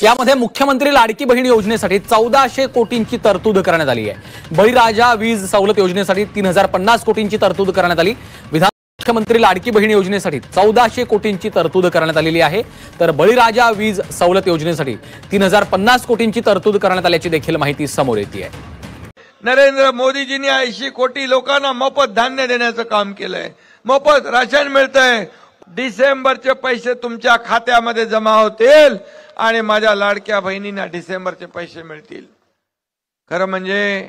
यामध्ये मुख्यमंत्री लाडकी बहीण योजनेसाठी 1400 कोटींची तरतूद करण्यात आली आहे। बळीराजा वीज सवलत योजनेसाठी 3050 कोटींची तरतूद करण्यात आली। मुख्यमंत्री लाडकी बहीण योजनेसाठी 1400 कोटींची तरतूद करण्यात आलेली आहे। तर बळीराजा वीज सवलत योजनेसाठी 3050 कोटींची तरतूद करण्यात आल्याची देखील माहिती समोर येते आहे। नरेंद्र मोदीजींनी 80 कोटी लोकांना मोफत धान्य देण्याचं काम केलंय, मोफत राशन मिळतंय। डिसेंबरचे पैसे तुमच्या खात्यामध्ये जमा होतील आणि माझ्या लाडक्या बहिणींना डिसेंबरचे पैसे मिळतील। खरं म्हणजे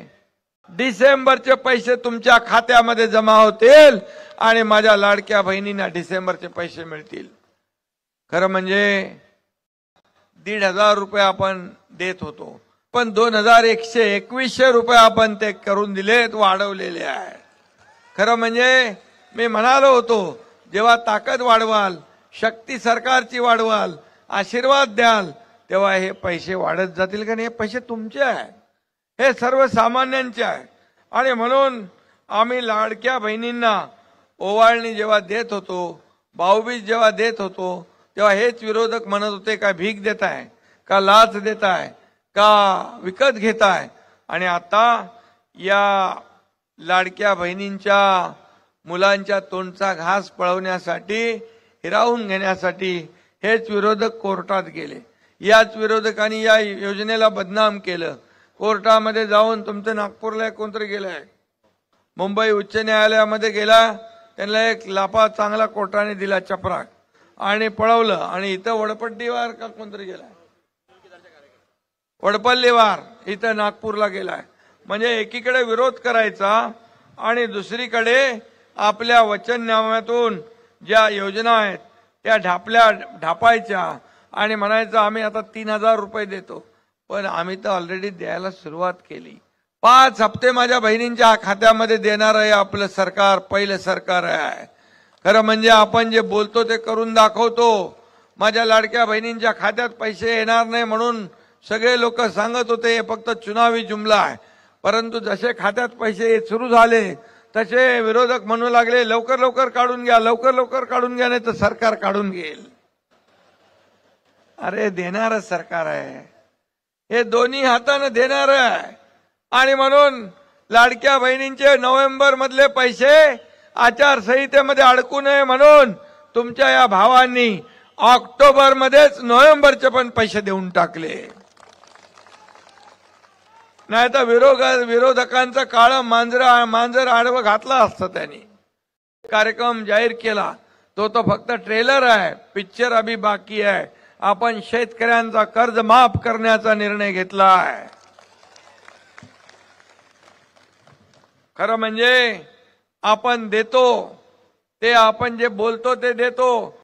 डिसेंबरचे पैसे तुमच्या खात्यामध्ये जमा होतील आणि माझ्या लाडक्या बहिणींना डिसेंबरचे पैसे मिळतील। खरं म्हणजे 1,500 रुपये आपण देत होतो, पण 2121 रुपये आपण ते करून दिलेत, वाढवलेले आहे। खरं म्हणजे मी म्हणालो होतो, जेव्हा ताकद वाढवाल, शक्ती सरकारची वाढवाल, आशीर्वाद द्याल, तेव्हा हे पैसे वाढत जातील। कारण हे पैसे तुमचे आहे, हे सर्वसामान्यांचे आहे। आणि म्हणून आम्ही लाडक्या बहिणींना ओवाळणी जेव्हा देत होतो, भाऊबीज जेव्हा देत होतो, तेव्हा हेच विरोधक म्हणत होते, का भीक देताय, का लाच देताय, का विकत घेताय। आणि आता या लाडक्या बहिणींच्या मुलांच्या तोंडचा घास पळवण्यासाठी, हिरावून घेण्यासाठी हेच विरोधक कोर्टात गेले। याच विरोधकांनी या योजनेला बदनाम केलं। कोर्टामध्ये जाऊन तुमचं नागपूरला कोणतरी गेलाय, मुंबई उच्च न्यायालयामध्ये गेला, त्यांना एक लापा चांगला कोर्टाने दिला चपराक आणि पळवलं। आणि इथं वडपट्टीवार का कोणतरी गेलाय, वडपल्लीवार इथं नागपूरला गेलाय। म्हणजे एकीकडे विरोध करायचा आणि दुसरीकडे आपल्या वचननाम्यातून ज्या योजना आहेत त्या ढापायच्या आणि म्हणायचं आम्ही आता 3000 रुपये देतो। पण आम्ही तर ऑलरेडी द्यायला सुरुवात केली। 5 हप्ते माझ्या बहिणींच्या खात्यामध्ये देणार आहे आपलं सरकार, पहिलं सरकार आहे। खरं म्हणजे आपण जे बोलतो ते करून दाखवतो। माझ्या लाडक्या बहिणींच्या खात्यात पैसे येणार नाही म्हणून सगळे लोक सांगत होते हे फक्त चुनावी जुमला आहे, परंतु जसे खात्यात पैसे सुरू झाले तसे विरोधक म्हणू लागले लवकर लवकर काढून घ्या, लवकर लवकर काढून घ्या, नाही तर सरकार काढून घेईल। अरे देणारं सरकार आहे, हे दोन्ही हातानं देणार आहे। आणि म्हणून लाडक्या बहिणींचे नोव्हेंबर मधले पैसे आचारसंहितेमध्ये अडकू नये म्हणून तुमच्या या भावांनी ऑक्टोबर मध्येच नोव्हेंबरचे पण पैसे देऊन टाकले। नाही तर विरोधकांचं काळं मांजर आडवं घातलं असतं त्यांनी। कार्यक्रम जाहीर केला तो फक्त ट्रेलर आहे, पिक्चर अभी बाकी आहे। आपण शेतकऱ्यांचा कर्ज माफ करण्याचा निर्णय घेतला आहे। खरं म्हणजे आपण देतो ते, आपण जे बोलतो ते देतो।